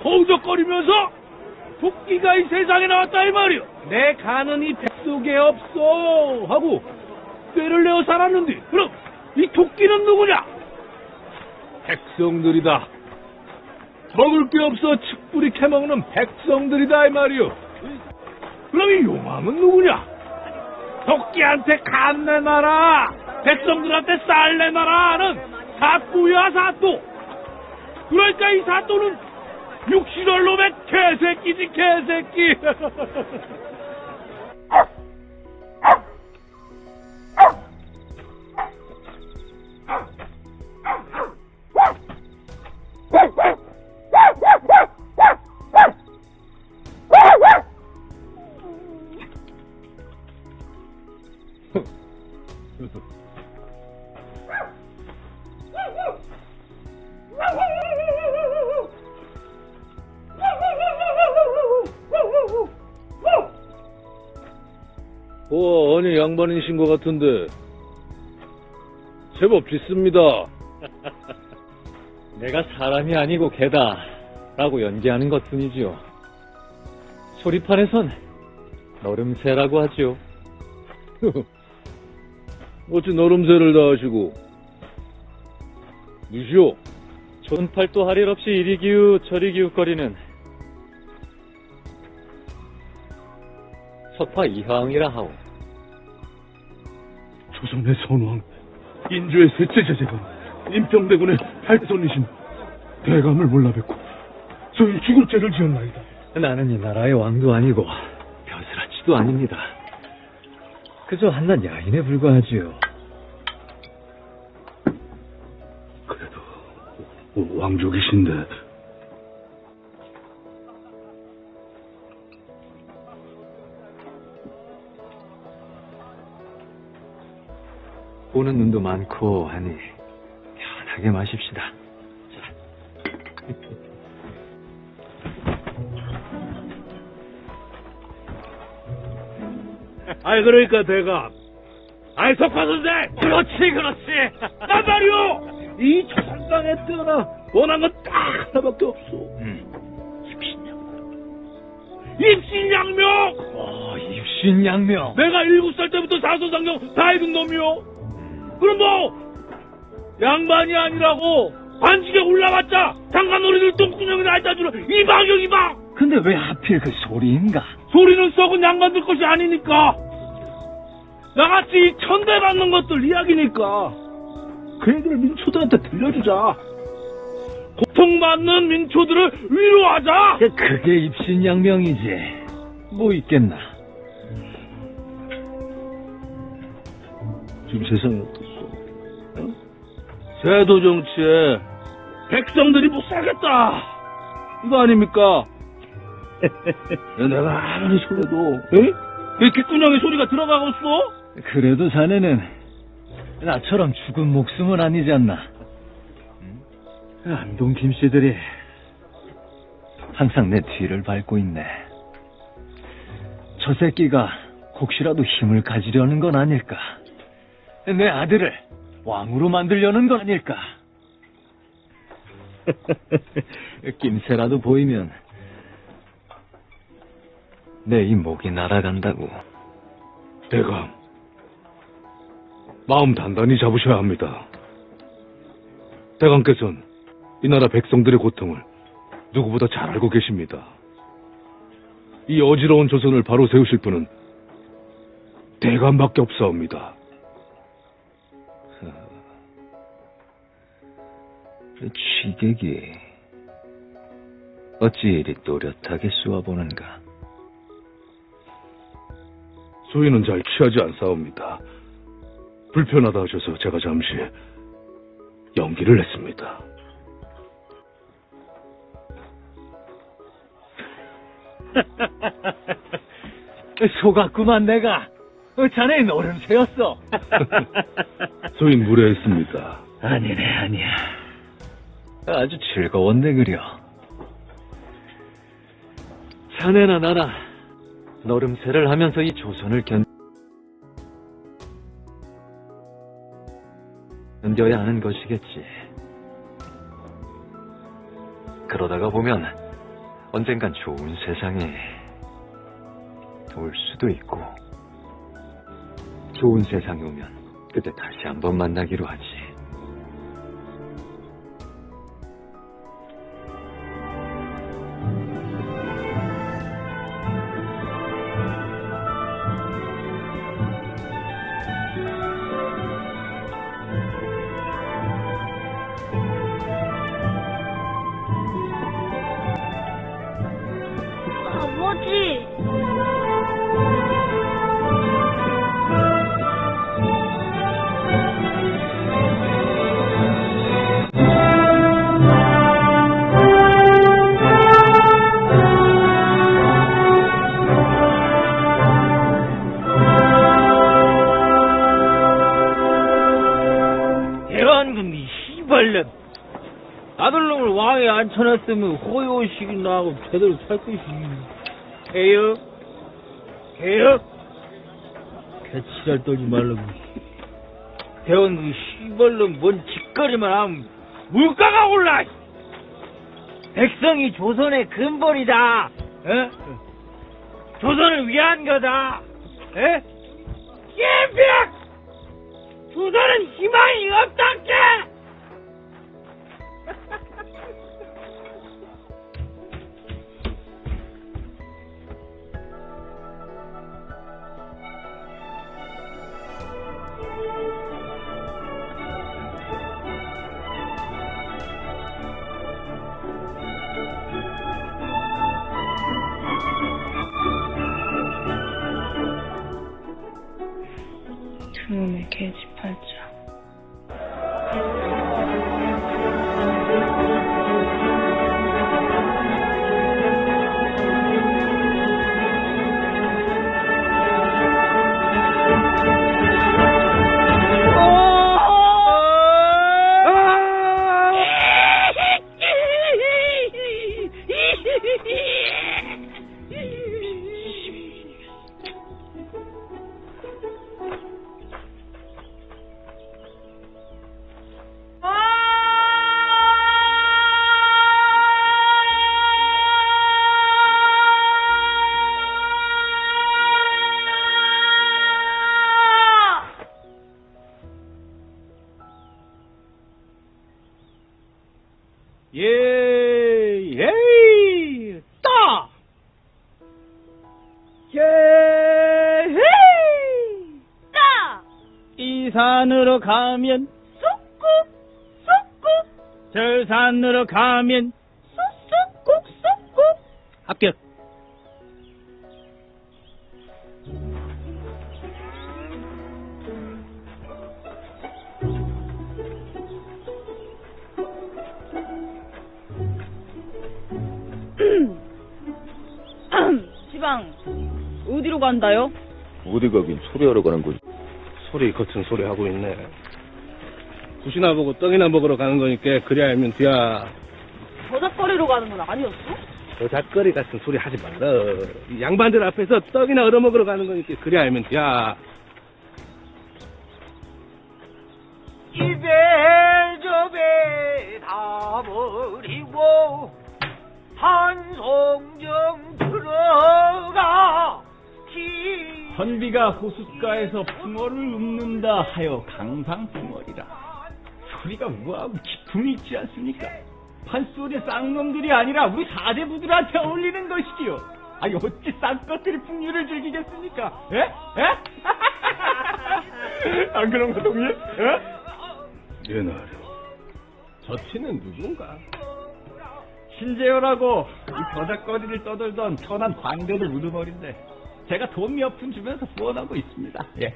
허우적거리면서 토끼가 이 세상에 나왔다 이 말이오. 내 가는 이 뱃속에 없어 하고 꾀를 내어 살았는데 그럼 이 토끼는 누구냐? 백성들이다. 먹을 게 없어 측부리 캐먹는 백성들이다 이 말이오. 그럼 이 용왕은 누구냐? 토끼한테 간 내놔라, 백성들한테 쌀 내놔라 하는 사또야 사또. 그러니까 이 사또는 육실월 놈의 개새끼지 개새끼. 아니 양반이신 것 같은데 제법 짙습니다. 내가 사람이 아니고 개다 라고 연기하는 것뿐이지요. 소리판에선 너름새라고 하지요. 어찌 너름새를 다 하시고 무시오? 존팔도 할 일 없이 이리 기웃 저리 기웃거리는 석화 이하왕이라 하오. 조선의 선왕 인조의 셋째 제제가 임평대군의 할손이신 대감을 몰라뵙고 소위 죽을 죄를 지었나이다. 나는 이 나라의 왕도 아니고 벼슬아치도 아닙니다. 그저 한낱 야인에 불과하지요. 그래도 왕족이신데 보는 눈도 많고 하니 편하게 마십시다. 아이 그러니까 대감, 아이 석화 선생, 그렇지 난 말이오 이 조선땅에 태어나 원한 건 딱 하나밖에 없어. 입신양명. 입신양명. 내가 7살 때부터 사소상경 다 읽은 놈이요. 그럼 뭐 양반이 아니라고 관직에 올라왔자 장관놀이들 똥구녕이나 알다 주는 이방이요 이방. 근데 왜 하필 그 소리인가? 소리는 썩은 양반들 것이 아니니까. 나같이 천대받는 것들 이야기니까 그 얘기를 민초들한테 들려주자. 고통받는 민초들을 위로하자. 그게 입신양명이지 뭐 있겠나. 지금 세상이 어떻소? 세도 정치에 백성들이 못 살겠다 이거 아닙니까? 내가 아무리 소리도 왜 귓구녕에 소리가 들어가겠어? 그래도 자네는 나처럼 죽은 목숨은 아니지 않나. 안동 김씨들이 항상 내 뒤를 밟고 있네. 저 새끼가 혹시라도 힘을 가지려는 건 아닐까. 내 아들을 왕으로 만들려는 건 아닐까. 낌새라도 보이면 내 이 목이 날아간다고. 대감, 마음 단단히 잡으셔야 합니다. 대감께서는 이 나라 백성들의 고통을 누구보다 잘 알고 계십니다. 이 어지러운 조선을 바로 세우실 분은 대감밖에 없사옵니다. 취객이 어찌 이리 또렷하게 쏘아보는가. 소인은 잘 취하지 않사옵니다. 불편하다 하셔서 제가 잠시 연기를 했습니다. 속았구만 내가. 자네 노름새였어. 소인 무례했습니다. 아니네 아니야. 아주 즐거웠네 그려. 자네나 나나 노름새를 하면서 이 조선을 견뎌야 하는 것이겠지. 그러다가 보면 언젠간 좋은 세상이 올 수도 있고, 좋은 세상이 오면 그때 다시 한번 만나기로 하지. 아버지. 대한민국 이 씨발년 아들놈을 왕에 앉혀놨으면 호요식이나 하고 제대로 살 것이지. 개혁 개치랄 떨지 말라고. 대한민국 이 씨발년 뭔 짓거리만 하면 물가가 올라. 백성이 조선의 근본이다. 에? 조선을 위한 거다. 에? 예병! 조선은 희망이 없단께! 드럼의 계집팔자. 예헤이 따 예헤이 따! 이 산으로 가면 쏙꾹! 쏙꾹! 저 산으로 가면 쏙쏙꾹! 쏙꾹! 합격. 지방 어디로 간다요? 어디 가긴 소리하러 가는 거지. 소리 거친 소리 하고 있네. 굿이나 보고 떡이나 먹으러 가는 거니까 그리 알면 돼야. 저작거리로 가는 건 아니었어? 저작거리 같은 소리 하지 말라. 이 양반들 앞에서 떡이나 얻어먹으러 가는 거니까 그리 알면 돼야. 이배 저배 다 버리고 한송정 들어가 헌비가 호숫가에서 풍어를 읊는다 하여 강상풍어리라. 소리가 우아하고 기품이 있지 않습니까? 판소리 쌍놈들이 아니라 우리 사대부들한테 어울리는 것이지요. 아니 어찌 쌍것들이 풍류를 즐기겠습니까? 에? 에? 안 그런가 동일? 에? 얘나려. 저 티는 누군가? 신재열하고 이 저작거리를 떠들던 천한 광대들 우두머리인데 제가 돈 몇 푼 주면서 후원하고 있습니다. 예.